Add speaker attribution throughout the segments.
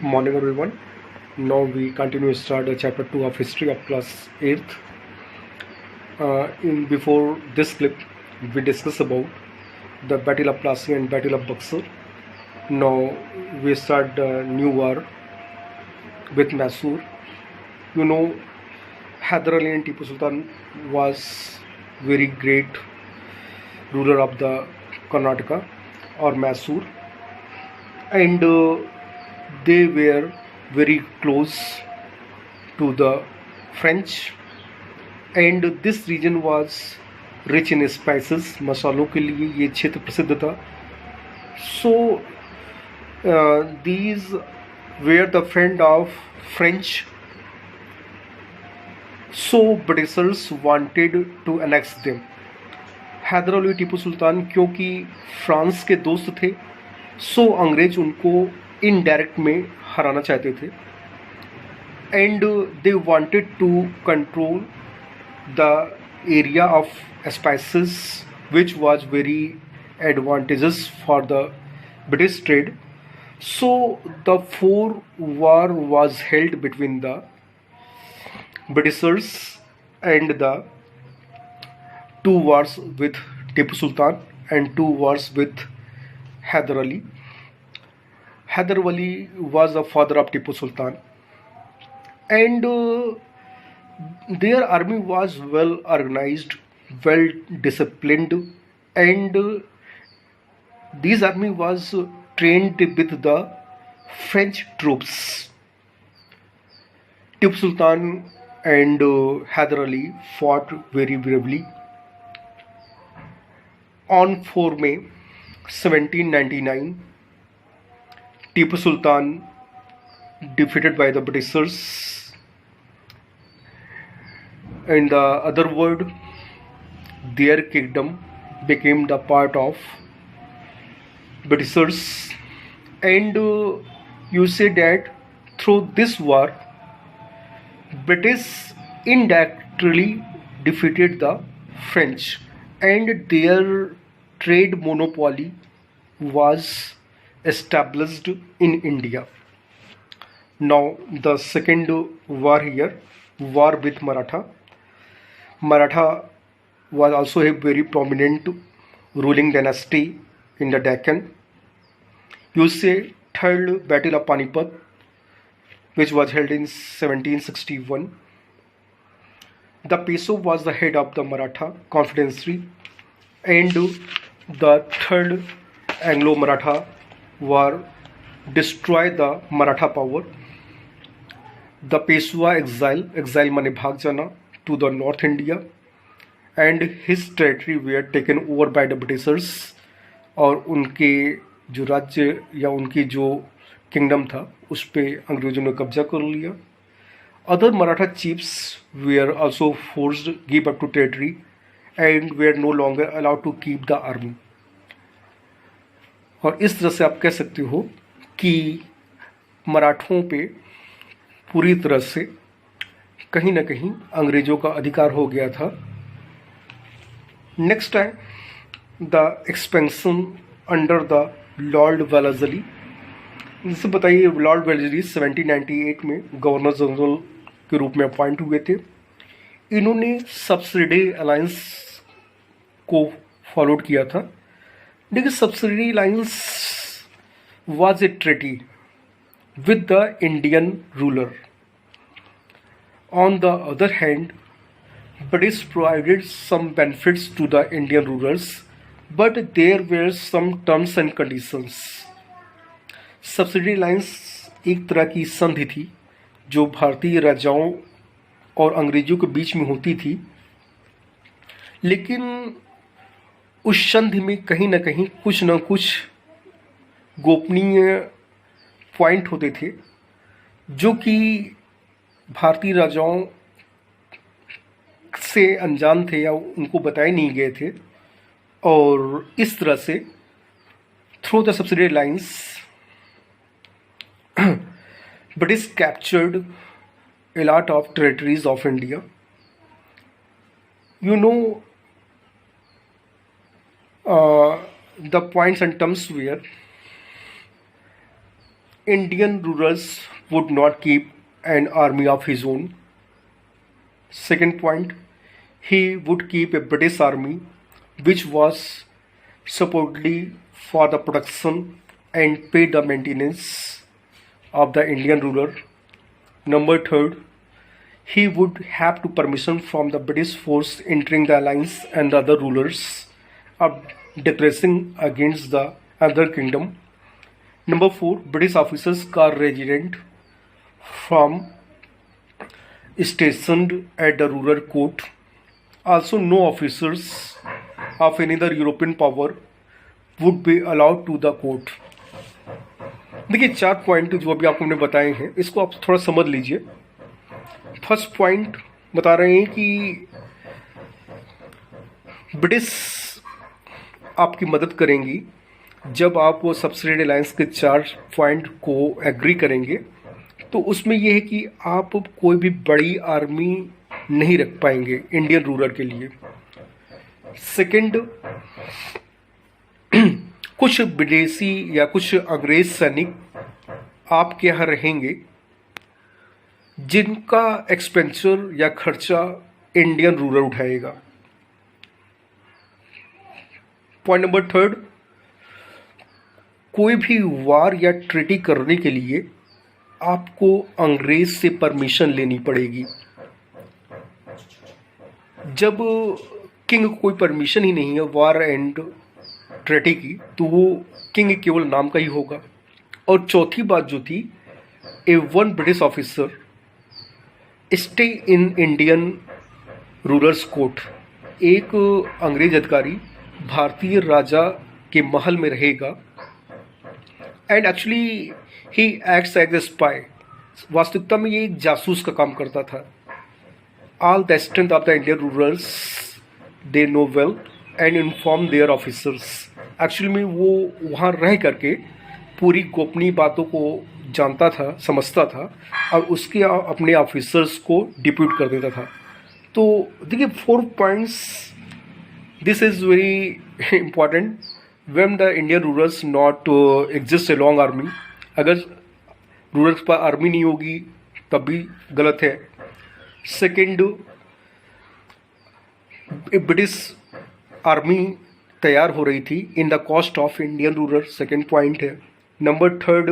Speaker 1: Morning everyone. Now we continue to start the chapter 2 of history of class 8th. In before this clip we discuss about the Battle of Plassey and Battle of Buxar. Now we start the new war with Mysore. You know, Hyder Ali and Tipu Sultan was very great ruler of the Karnataka or Mysore, and they were very close to the French, and this region was rich in spices. मसालों के लिए ये क्षेत्र प्रसिद्ध था. So these were the friend of French. So Britishers wanted to annex them. Haider Ali Tipu Sultan क्योंकि France के दोस्त थे, सो अंग्रेज उनको इनडायरेक्ट में हराना चाहते थे, and they wanted to control the area of spices which was very advantages for the British trade. So the four war was held between the Britishers and the two wars with Tipu Sultan and two wars with Hyder Ali. Hyder Ali was the father of Tipu Sultan, and their army was well organized, well disciplined, and this army was trained with the French troops. Tipu Sultan and Hyder Ali fought very bravely. On 4 May 1799, Tipu Sultan defeated by the Britishers. In the other word, their kingdom became the part of Britishers, and you say that through this war British indirectly defeated the French, and their trade monopoly was established in India. Now the second war here, war with Maratha. Maratha was also a very prominent ruling dynasty in the Deccan. You say third battle of Panipat, which was held in 1761. The Peso was the head of the Maratha Confederacy, and the third Anglo-Maratha war destroyed the Maratha power. The Peshwa exile माने भाग जाना, to the North India, and his territory were taken over by the Britishers, और उनके जो राज्य या उनकी जो किंगडम था उस पर अंग्रेजों ने कब्जा कर लिया. Other Maratha chiefs were also forced give up to territory and were no longer allowed to keep the army. और इस तरह से आप कह सकते हो कि मराठों पे पूरी तरह से कहीं ना कहीं अंग्रेजों का अधिकार हो गया था. Next time the expansion under the Lord Wellesley. जैसे बताइए, लॉर्ड वेलेस्ली 1798 में गवर्नर जनरल के रूप में अपॉइंट हुए थे. इन्होंने सब्सिडी अलायंस को फॉलोड किया था. देखिए, subsidy alliance was a treaty with the Indian ruler. On the other hand, British provided some benefits to the Indian rulers, but there were some terms and conditions. Subsidy alliance एक तरह की संधि थी जो भारतीय राजाओं और अंग्रेजों के बीच में होती थी, लेकिन उस संधि में कहीं ना कहीं कुछ न कुछ गोपनीय पॉइंट होते थे जो कि भारतीय राजाओं से अनजान थे या उनको बताए नहीं गए थे. और इस तरह से through the subsidy alliance British captured a lot of territories of India. You know, the points and terms were Indian rulers would not keep an army of his own. Second point, he would keep a British army which was supposedly for the production and pay the maintenance of the Indian ruler. Number third, he would have to permission from the British force entering the alliance and the other rulers of declaring against the other kingdom. Number four, British officers are resident from stationed at the ruler court. Also, no officers of any other European power would be allowed to the court. देखिए, चार point जो अभी आपको हमने बताए हैं, इसको आप थोड़ा समझ लीजिए। फर्स्ट पॉइंट बता रहे हैं कि ब्रिटिश आपकी मदद करेंगी जब आप वो सब्सिडी अलायंस के चार पॉइंट को एग्री करेंगे। तो उसमें यह है कि आप कोई भी बड़ी आर्मी नहीं रख पाएंगे इंडियन रूलर के लिए। सेकंड, कुछ विदेशी या कुछ अंग्रेज सैनिक आपके यहाँ रहेंगे जिनका एक्सपेंचर या खर्चा इंडियन रूलर उठाएगा। पॉइंट नंबर थर्ड, कोई भी वार या ट्रीटी करने के लिए आपको अंग्रेज से परमिशन लेनी पड़ेगी। जब किंग को कोई परमिशन ही नहीं है वार एंड ट्रीटी की, तो वो किंग केवल नाम का ही होगा। और चौथी बात जो थी, a one British officer stay in Indian rulers court, एक अंग्रेज अधिकारी भारतीय राजा के महल में रहेगा। And actually he acts as a spy, वास्तविकता में ये एक जासूस का काम करता था। All the strength of the Indian rulers they know well and inform their officers. Actually में वो वहाँ रह करके पूरी गोपनीय बातों को जानता था, समझता था, और उसके अपने ऑफिसर्स को डिप्यूट कर देता था। तो देखिए, 4 points, this is very important. When the Indian rulers not exist a long army, अगर रूलर्स पर आर्मी नहीं होगी तब भी गलत है। सेकेंड, ब्रिटिश आर्मी तैयार हो रही थी in the cost of Indian ruler, second point है। नंबर थर्ड,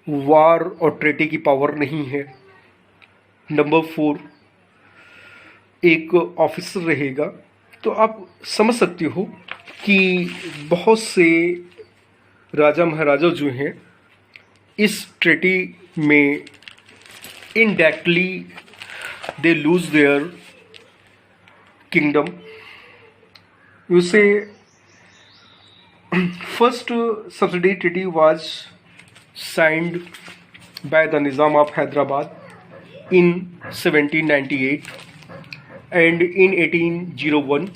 Speaker 1: वार और ट्रीटी की पावर नहीं है। नंबर फोर, एक ऑफिसर रहेगा। तो आप समझ सकते हो कि बहुत से राजा महाराजा जो हैं इस ट्रीटी में indirectly they lose their kingdom. You say first subsidy treaty was signed by the Nizam of Hyderabad in 1798, and in 1801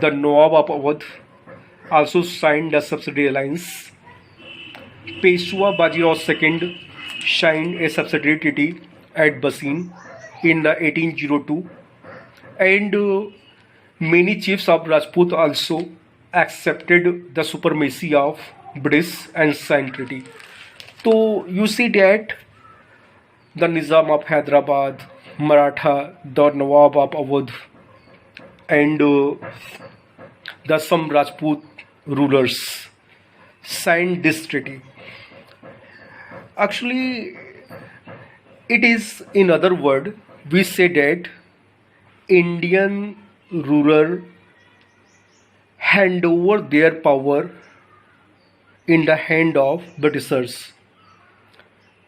Speaker 1: the Nawab of Awadh also signed the subsidy alliance. Peshwa Bajirao II signed a subsidy treaty at Bassein in the 1802, and many chiefs of Rajput also accepted the supremacy of British and signed treaty. So you see that the Nizam of Hyderabad, Maratha, the Nawab of Awadh, and the some Rajput rulers signed this treaty. Actually, it is, in other word, we say that Indian ruler hand over their power in the hand of Britishers.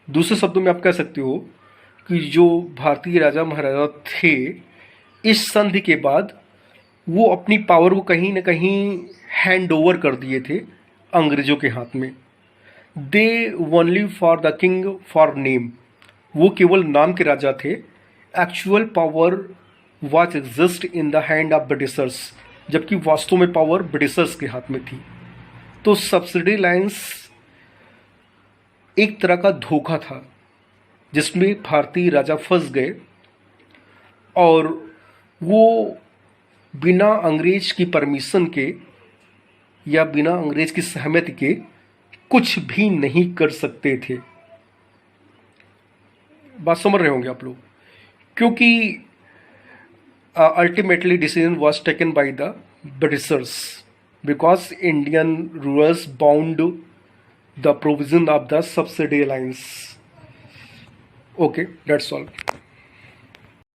Speaker 1: दूसरे शब्दों में आप कह सकते हो कि जो भारतीय राजा महाराजा थे इस संधि के बाद वो अपनी पावर को कहीं ना कहीं हैंड ओवर कर दिए थे अंग्रेजों के हाथ में। They only for the king for name, वो केवल नाम के राजा थे। Actual power was exist in the hand of Britishers, जबकि वास्तव में पावर ब्रिटिशर्स के हाथ में थी। तो सब्सिडी अलायंस एक तरह का धोखा था जिसमें भारतीय राजा फंस गए और वो बिना अंग्रेज की परमिशन के या बिना अंग्रेज की सहमति के कुछ भी नहीं कर सकते थे। बात समझ रहे होंगे आप लोग, क्योंकि ultimately decision was taken by the Britishers because Indian rulers bound the provision of the subsidy lines. Okay, that's all.